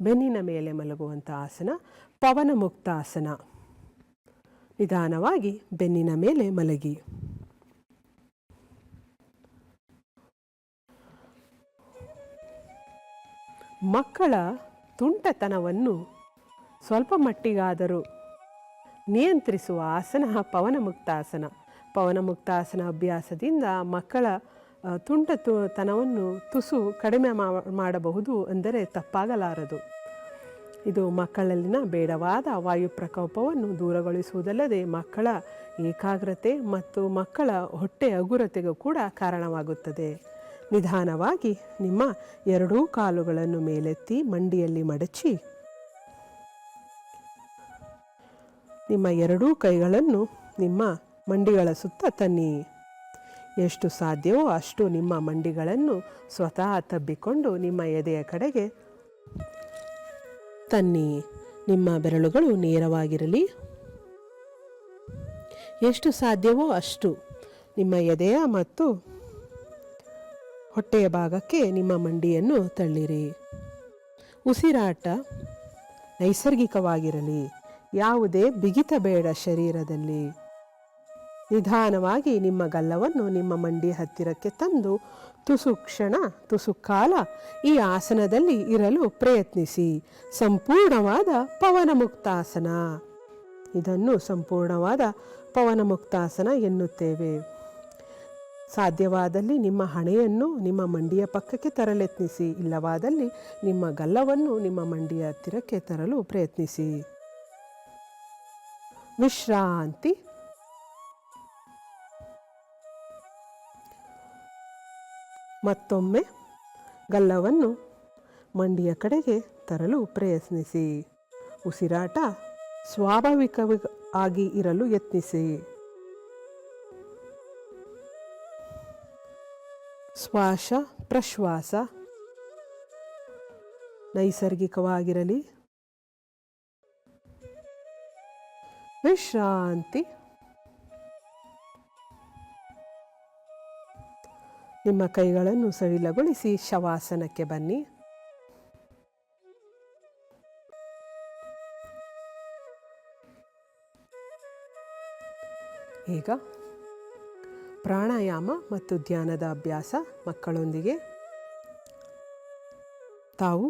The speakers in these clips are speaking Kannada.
ಬೆನ್ನಿನ ಮೇಲೆ ಮಲಗುವಂಥ ಆಸನ ಪವನ ಮುಕ್ತಾಸನ. ನಿಧಾನವಾಗಿ ಬೆನ್ನಿನ ಮೇಲೆ ಮಲಗಿ. ಮಕ್ಕಳ ತುಂಟತನವನ್ನು ಸ್ವಲ್ಪ ಮಟ್ಟಿಗಾದರೂ ನಿಯಂತ್ರಿಸುವ ಆಸನ ಪವನ ಮುಕ್ತಾಸನ. ಪವನ ಮುಕ್ತಾಸನ ಅಭ್ಯಾಸದಿಂದ ಮಕ್ಕಳ ತುಂಟತನವನ್ನು ತುಸು ಕಡಿಮೆ ಮಾಡಬಹುದು, ಅಂದರೆ ತಪ್ಪಾಗಲಾರದು. ಇದು ಮಕ್ಕಳಲ್ಲಿನ ಬೇಡವಾದ ವಾಯು ಪ್ರಕೋಪವನ್ನು ದೂರಗೊಳಿಸುವುದಲ್ಲದೆ ಮಕ್ಕಳ ಏಕಾಗ್ರತೆ ಮತ್ತು ಮಕ್ಕಳ ಹೊಟ್ಟೆ ಹಗುರತೆಗೂ ಕೂಡ ಕಾರಣವಾಗುತ್ತದೆ. ನಿಧಾನವಾಗಿ ನಿಮ್ಮ ಎರಡೂ ಕಾಲುಗಳನ್ನು ಮೇಲೆತ್ತಿ ಮಂಡಿಯಲ್ಲಿ ಮಡಚಿ, ನಿಮ್ಮ ಎರಡೂ ಕೈಗಳನ್ನು ನಿಮ್ಮ ಮಂಡಿಗಳ ಸುತ್ತ ತನ್ನಿ. ಎಷ್ಟು ಸಾಧ್ಯವೋ ಅಷ್ಟು ನಿಮ್ಮ ಮಂಡಿಗಳನ್ನು ಸ್ವತಃ ತಬ್ಬಿಕೊಂಡು ನಿಮ್ಮ ಎದೆಯ ಕಡೆಗೆ ತನ್ನಿ. ನಿಮ್ಮ ಬೆರಳುಗಳು ನೇರವಾಗಿರಲಿ. ಎಷ್ಟು ಸಾಧ್ಯವೋ ಅಷ್ಟು ನಿಮ್ಮ ಎದೆಯ ಮತ್ತು ಹೊಟ್ಟೆಯ ಭಾಗಕ್ಕೆ ನಿಮ್ಮ ಮಂಡಿಯನ್ನು ತಳ್ಳಿರಿ. ಉಸಿರಾಟ ನೈಸರ್ಗಿಕವಾಗಿರಲಿ. ಯಾವುದೇ ಬಿಗಿತ ಬೇಡ ಶರೀರದಲ್ಲಿ. ನಿಧಾನವಾಗಿ ನಿಮ್ಮ ಗಲ್ಲವನ್ನು ನಿಮ್ಮ ಮಂಡಿ ಹತ್ತಿರಕ್ಕೆ ತಂದು ತುಸು ಕಾಲ ಈ ಆಸನದಲ್ಲಿ ಇರಲು ಪ್ರಯತ್ನಿಸಿ. ಸಂಪೂರ್ಣವಾದ ಪವನ ಮುಕ್ತಾಸನ. ಇದನ್ನು ಸಂಪೂರ್ಣವಾದ ಪವನ ಮುಕ್ತಾಸನ ಎನ್ನುತ್ತೇವೆ. ಸಾಧ್ಯವಾದಲ್ಲಿ ನಿಮ್ಮ ಹಣೆಯನ್ನು ನಿಮ್ಮ ಮಂಡಿಯ ಪಕ್ಕಕ್ಕೆ ತರಲೆತ್ನಿಸಿ. ಇಲ್ಲವಾದಲ್ಲಿ ನಿಮ್ಮ ಗಲ್ಲವನ್ನು ನಿಮ್ಮ ಮಂಡಿಯ ಹತ್ತಿರಕ್ಕೆ ತರಲು ಪ್ರಯತ್ನಿಸಿ. ವಿಶ್ರಾಂತಿ. ಮತ್ತೊಮ್ಮೆ ಗಲ್ಲವನ್ನು ಮಂಡಿಯ ಕಡೆಗೆ ತರಲು ಪ್ರಯತ್ನಿಸಿ. ಉಸಿರಾಟ ಸ್ವಾಭಾವಿಕವಾಗಿ ಇರಲು ಯತ್ನಿಸಿ. ಶ್ವಾಸ ಪ್ರಶ್ವಾಸ ನೈಸರ್ಗಿಕವಾಗಿರಲಿ. ವಿಶ್ರಾಂತಿ. ನಿಮ್ಮ ಕೈಗಳನ್ನು ಸಡಿಲಗೊಳಿಸಿ ಶವಾಸನಕ್ಕೆ ಬನ್ನಿ. ಈಗ ಪ್ರಾಣಾಯಾಮ ಮತ್ತು ಧ್ಯಾನದ ಅಭ್ಯಾಸ ಮಕ್ಕಳೊಂದಿಗೆ. ತಾವು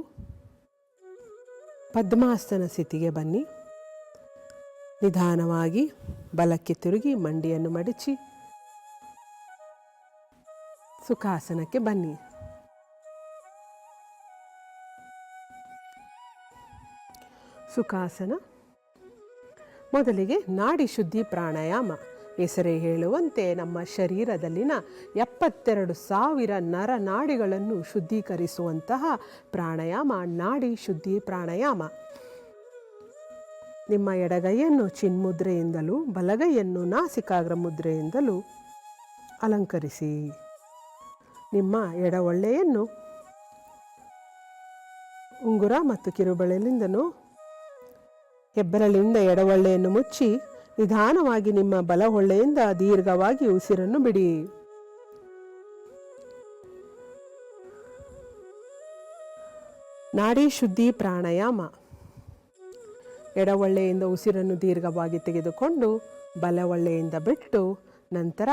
ಪದ್ಮಾಸನ ಸ್ಥಿತಿಗೆ ಬನ್ನಿ. ನಿಧಾನವಾಗಿ ಬಲಕ್ಕೆ ತಿರುಗಿ ಮಂಡಿಯನ್ನು ಮಡಚಿ ಸುಖಾಸನಕ್ಕೆ ಬನ್ನಿ. ಸುಖಾಸನ. ಮೊದಲಿಗೆ ನಾಡಿ ಶುದ್ಧಿ ಪ್ರಾಣಾಯಾಮ. ಹೆಸರೇ ಹೇಳುವಂತೆ ನಮ್ಮ ಶರೀರದಲ್ಲಿನ 72,000 ನರನಾಡಿಗಳನ್ನು ಶುದ್ಧೀಕರಿಸುವಂತಹ ಪ್ರಾಣಾಯಾಮ ನಾಡಿ ಶುದ್ಧಿ ಪ್ರಾಣಾಯಾಮ. ನಿಮ್ಮ ಎಡಗೈಯನ್ನು ಚಿನ್ಮುದ್ರೆಯಿಂದಲೂ ಬಲಗೈಯನ್ನು ನಾಸಿಕಾಗ್ರ ಮುದ್ರೆಯಿಂದಲೂ ಅಲಂಕರಿಸಿ. ನಿಮ್ಮ ಎಡಒಳ್ಳೆಯನ್ನು ಉಂಗುರ ಮತ್ತು ಕಿರುಬೆರಳಿನಿಂದಲೂ ಹೆಬ್ಬೆರಳಿನಿಂದ ಎಡಒಳ್ಳೆಯನ್ನು ಮುಚ್ಚಿ ನಿಧಾನವಾಗಿ ನಿಮ್ಮ ಬಲಹೊಳ್ಳೆಯಿಂದ ದೀರ್ಘವಾಗಿ ಉಸಿರನ್ನು ಬಿಡಿ. ನಾಡಿ ಶುದ್ಧಿ ಪ್ರಾಣಾಯಾಮ. ಎಡಒಳ್ಳೆಯಿಂದ ಉಸಿರನ್ನು ದೀರ್ಘವಾಗಿ ತೆಗೆದುಕೊಂಡು ಬಲಒಳ್ಳೆಯಿಂದ ಬಿಟ್ಟು, ನಂತರ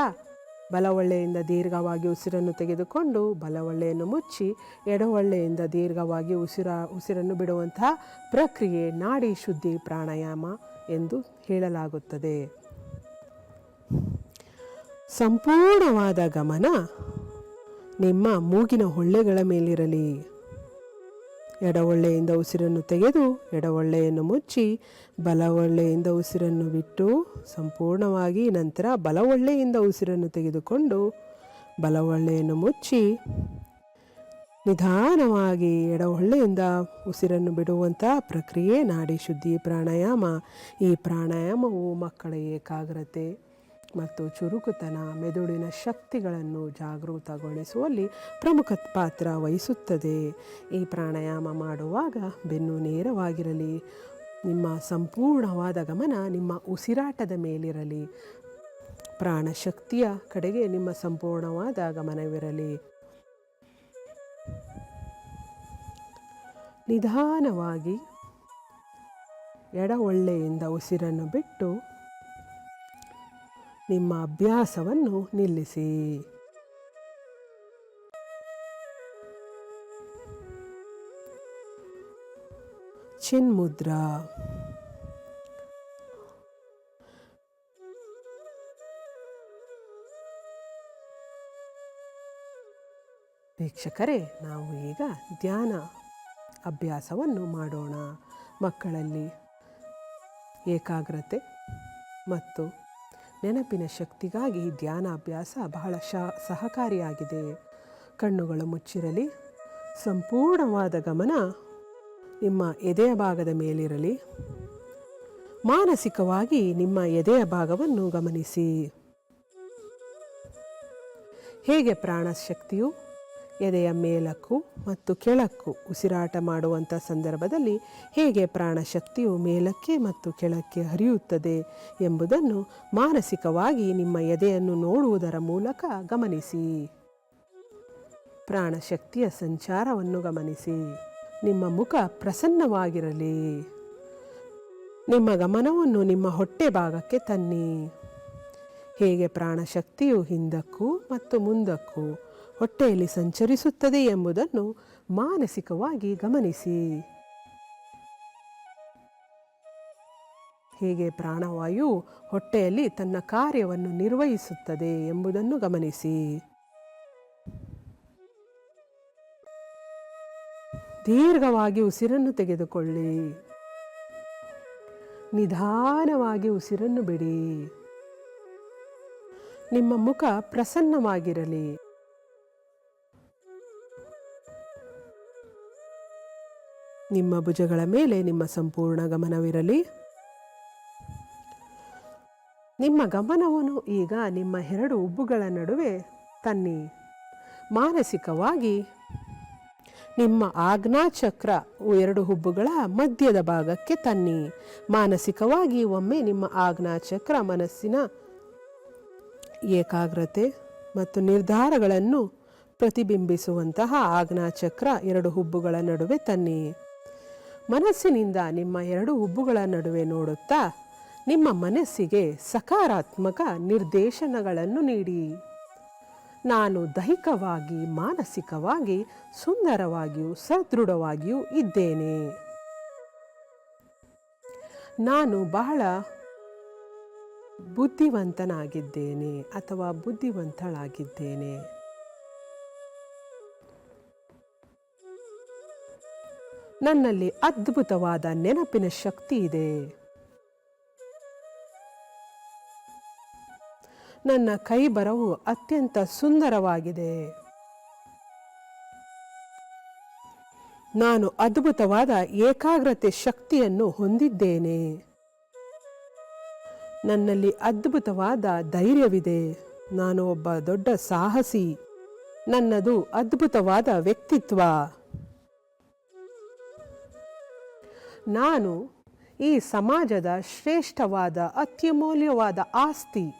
ಬಲಒಳ್ಳೆಯಿಂದ ದೀರ್ಘವಾಗಿ ಉಸಿರನ್ನು ತೆಗೆದುಕೊಂಡು ಬಲಒಳ್ಳೆಯನ್ನು ಮುಚ್ಚಿ ಎಡಒಳ್ಳೆಯಿಂದ ದೀರ್ಘವಾಗಿ ಉಸಿರನ್ನು ಬಿಡುವಂತಹ ಪ್ರಕ್ರಿಯೆ ನಾಡಿ ಶುದ್ಧಿ ಪ್ರಾಣಾಯಾಮ ಎಂದು ಹೇಳಲಾಗುತ್ತದೆ. ಸಂಪೂರ್ಣವಾದ ಗಮನ ನಿಮ್ಮ ಮೂಗಿನ ಹೊಳ್ಳೆಗಳ ಮೇಲಿರಲಿ. ಎಡಒಳ್ಳೆಯಿಂದ ಉಸಿರನ್ನು ತೆಗೆದು ಎಡಒಳ್ಳೆಯನ್ನು ಮುಚ್ಚಿ ಬಲಒಳ್ಳೆಯಿಂದ ಉಸಿರನ್ನು ಬಿಟ್ಟು ಸಂಪೂರ್ಣವಾಗಿ, ನಂತರ ಬಲಒಳ್ಳೆಯಿಂದ ಉಸಿರನ್ನು ತೆಗೆದುಕೊಂಡು ಬಲಒಳ್ಳೆಯನ್ನು ಮುಚ್ಚಿ ನಿಧಾನವಾಗಿ ಎಡಒಳ್ಳೆಯಿಂದ ಉಸಿರನ್ನು ಬಿಡುವಂಥ ಪ್ರಕ್ರಿಯೆ ನಾಡಿ ಶುದ್ಧಿ ಪ್ರಾಣಾಯಾಮ. ಈ ಪ್ರಾಣಾಯಾಮವು ಮಕ್ಕಳ ಏಕಾಗ್ರತೆ, ಮತ್ತು ಚುರುಕುತನ ಮೆದುಳಿನ ಶಕ್ತಿಗಳನ್ನು ಜಾಗೃತಗೊಳಿಸುವಲ್ಲಿ ಪ್ರಮುಖ ಪಾತ್ರ ವಹಿಸುತ್ತದೆ. ಈ ಪ್ರಾಣಾಯಾಮ ಮಾಡುವಾಗ ಬೆನ್ನು ನೇರವಾಗಿರಲಿ. ನಿಮ್ಮ ಸಂಪೂರ್ಣವಾದ ಗಮನ ನಿಮ್ಮ ಉಸಿರಾಟದ ಮೇಲಿರಲಿ. ಪ್ರಾಣಶಕ್ತಿಯ ಕಡೆಗೆ ನಿಮ್ಮ ಸಂಪೂರ್ಣವಾದ ಗಮನವಿರಲಿ. ನಿಧಾನವಾಗಿ ಎಡ ಒಳ್ಳೆಯಿಂದ ಉಸಿರನ್ನು ಬಿಟ್ಟು ನಿಮ್ಮ ಅಭ್ಯಾಸವನ್ನು ನಿಲ್ಲಿಸಿ. ಚಿನ್ಮುದ್ರಾ. ವೀಕ್ಷಕರೇ, ನಾವು ಈಗ ಧ್ಯಾನ ಅಭ್ಯಾಸವನ್ನು ಮಾಡೋಣ. ಮಕ್ಕಳಲ್ಲಿ ಏಕಾಗ್ರತೆ ಮತ್ತು ನೆನಪಿನ ಶಕ್ತಿಗಾಗಿ ಧ್ಯಾನ ಅಭ್ಯಾಸ ಬಹಳ ಸಹಕಾರಿಯಾಗಿದೆ. ಕಣ್ಣುಗಳು ಮುಚ್ಚಿರಲಿ. ಸಂಪೂರ್ಣವಾದ ಗಮನ ನಿಮ್ಮ ಎದೆಯ ಭಾಗದ ಮೇಲಿರಲಿ. ಮಾನಸಿಕವಾಗಿ ನಿಮ್ಮ ಎದೆಯ ಭಾಗವನ್ನು ಗಮನಿಸಿ. ಹೇಗೆ ಪ್ರಾಣಶಕ್ತಿಯು ಎದೆಯ ಮೇಲಕ್ಕೂ ಮತ್ತು ಕೆಳಕ್ಕೂ ಉಸಿರಾಟ ಮಾಡುವಂಥ ಸಂದರ್ಭದಲ್ಲಿ ಹೇಗೆ ಪ್ರಾಣಶಕ್ತಿಯು ಮೇಲಕ್ಕೆ ಮತ್ತು ಕೆಳಕ್ಕೆ ಹರಿಯುತ್ತದೆ ಎಂಬುದನ್ನು ಮಾನಸಿಕವಾಗಿ ನಿಮ್ಮ ಎದೆಯನ್ನು ನೋಡುವುದರ ಮೂಲಕ ಗಮನಿಸಿ. ಪ್ರಾಣಶಕ್ತಿಯ ಸಂಚಾರವನ್ನು ಗಮನಿಸಿ. ನಿಮ್ಮ ಮುಖ ಪ್ರಸನ್ನವಾಗಿರಲಿ. ನಿಮ್ಮ ಗಮನವನ್ನು ನಿಮ್ಮ ಹೊಟ್ಟೆ ಭಾಗಕ್ಕೆ ತನ್ನಿ. ಹೇಗೆ ಪ್ರಾಣಶಕ್ತಿಯು ಹಿಂದಕ್ಕೂ ಮತ್ತು ಮುಂದಕ್ಕೂ ಹೊಟ್ಟೆಯಲ್ಲಿ ಸಂಚರಿಸುತ್ತದೆ ಎಂಬುದನ್ನು ಮಾನಸಿಕವಾಗಿ ಗಮನಿಸಿ. ಹೇಗೆ ಪ್ರಾಣವಾಯು ಹೊಟ್ಟೆಯಲ್ಲಿ ತನ್ನ ಕಾರ್ಯವನ್ನು ನಿರ್ವಹಿಸುತ್ತದೆ ಎಂಬುದನ್ನು ಗಮನಿಸಿ. ದೀರ್ಘವಾಗಿ ಉಸಿರನ್ನು ತೆಗೆದುಕೊಳ್ಳಿ. ನಿಧಾನವಾಗಿ ಉಸಿರನ್ನು ಬಿಡಿ. ನಿಮ್ಮ ಮುಖ ಪ್ರಸನ್ನವಾಗಿರಲಿ. ನಿಮ್ಮ ಭುಜಗಳ ಮೇಲೆ ನಿಮ್ಮ ಸಂಪೂರ್ಣ ಗಮನವಿರಲಿ. ನಿಮ್ಮ ಗಮನವನ್ನು ಈಗ ನಿಮ್ಮ ಎರಡು ಉಬ್ಬುಗಳ ನಡುವೆ ತನ್ನಿ. ಮಾನಸಿಕವಾಗಿ ನಿಮ್ಮ ಆಜ್ಞಾಚಕ್ರ ಎರಡು ಹುಬ್ಬುಗಳ ಮಧ್ಯದ ಭಾಗಕ್ಕೆ ತನ್ನಿ. ಮಾನಸಿಕವಾಗಿ ಒಮ್ಮೆ ನಿಮ್ಮ ಆಜ್ಞಾಚಕ್ರ ಮನಸ್ಸಿನ ಏಕಾಗ್ರತೆ ಮತ್ತು ನಿರ್ಧಾರಗಳನ್ನು ಪ್ರತಿಬಿಂಬಿಸುವಂತಹ ಆಜ್ಞಾಚಕ್ರ ಎರಡು ಹುಬ್ಬುಗಳ ನಡುವೆ ತನ್ನಿ. ಮನಸ್ಸಿನಿಂದ ನಿಮ್ಮ ಎರಡು ಹುಬ್ಬುಗಳ ನಡುವೆ ನೋಡುತ್ತಾ ನಿಮ್ಮ ಮನಸ್ಸಿಗೆ ಸಕಾರಾತ್ಮಕ ನಿರ್ದೇಶನಗಳನ್ನು ನೀಡಿ. ನಾನು ದೈಹಿಕವಾಗಿ ಮಾನಸಿಕವಾಗಿ ಸುಂದರವಾಗಿಯೂ ಸದೃಢವಾಗಿಯೂ ಇದ್ದೇನೆ. ನಾನು ಬಹಳ ಬುದ್ಧಿವಂತನಾಗಿದ್ದೇನೆ ಅಥವಾ ಬುದ್ಧಿವಂತಳಾಗಿದ್ದೇನೆ. ನನ್ನಲ್ಲಿ ಅದ್ಭುತವಾದ ನೆನಪಿನ ಶಕ್ತಿ ಇದೆ. ನನ್ನ ಕೈ ಬರವು ಅತ್ಯಂತ ಸುಂದರವಾಗಿದೆ. ನಾನು ಅದ್ಭುತವಾದ ಏಕಾಗ್ರತೆ ಶಕ್ತಿಯನ್ನು ಹೊಂದಿದ್ದೇನೆ. ನನ್ನಲ್ಲಿ ಅದ್ಭುತವಾದ ಧೈರ್ಯವಿದೆ. ನಾನು ಒಬ್ಬ ದೊಡ್ಡ ಸಾಹಸಿ. ನನ್ನದು ಅದ್ಭುತವಾದ ವ್ಯಕ್ತಿತ್ವ. ನಾನು ಈ ಸಮಾಜದ ಶ್ರೇಷ್ಠವಾದ ಅತ್ಯಮೂಲ್ಯವಾದ ಆಸ್ತಿ.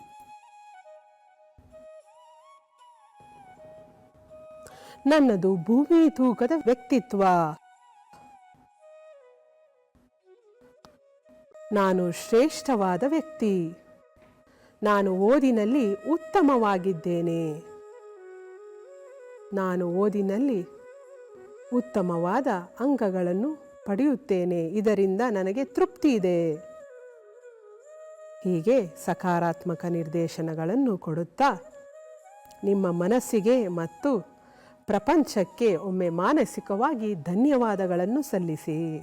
ನನ್ನದು ಭೂಮಿ ತೂಕದ ವ್ಯಕ್ತಿತ್ವ. ನಾನು ಶ್ರೇಷ್ಠವಾದ ವ್ಯಕ್ತಿ. ನಾನು ಓದಿನಲ್ಲಿ ಉತ್ತಮವಾಗಿದ್ದೇನೆ. ನಾನು ಓದಿನಲ್ಲಿ ಉತ್ತಮವಾದ ಅಂಕಗಳನ್ನು ಪಡೆಯುತ್ತೇನೆ. ಇದರಿಂದ ನನಗೆ ತೃಪ್ತಿ ಇದೆ. ಹೀಗೆ ಸಕಾರಾತ್ಮಕ ನಿರ್ದೇಶನಗಳನ್ನು ಕೊಡುತ್ತಾ ನಿಮ್ಮ ಮನಸ್ಸಿಗೆ ಮತ್ತು ಪ್ರಪಂಚಕ್ಕೆ ಒಮ್ಮೆ ಮಾನಸಿಕವಾಗಿ ಧನ್ಯವಾದಗಳನ್ನು ಸಲ್ಲಿಸಿ.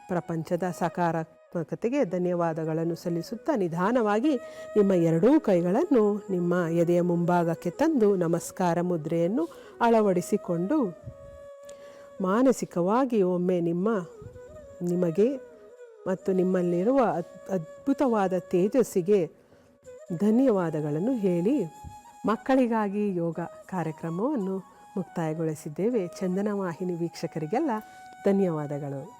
ಪ್ರಪಂಚದ ಸಕಾರಾತ್ಮಕತೆಗೆ ಧನ್ಯವಾದಗಳನ್ನು ಸಲ್ಲಿಸುತ್ತಾ ನಿಧಾನವಾಗಿ ನಿಮ್ಮ ಎರಡೂ ಕೈಗಳನ್ನು ನಿಮ್ಮ ಎದೆಯ ಮುಂಭಾಗಕ್ಕೆ ತಂದು ನಮಸ್ಕಾರ ಮುದ್ರೆಯನ್ನು ಅಳವಡಿಸಿಕೊಂಡು ಮಾನಸಿಕವಾಗಿ ಒಮ್ಮೆ ನಿಮಗೆ ಮತ್ತು ನಿಮ್ಮಲ್ಲಿರುವ ಅದ್ಭುತವಾದ ತೇಜಸ್ಸಿಗೆ ಧನ್ಯವಾದಗಳನ್ನು ಹೇಳಿ ಮಕ್ಕಳಿಗಾಗಿ ಯೋಗ ಕಾರ್ಯಕ್ರಮವನ್ನು ಮುಕ್ತಾಯಗೊಳಿಸಿದ್ದೇವೆ. ಚಂದನ ವಾಹಿನಿ ವೀಕ್ಷಕರಿಗೆಲ್ಲ ಧನ್ಯವಾದಗಳು.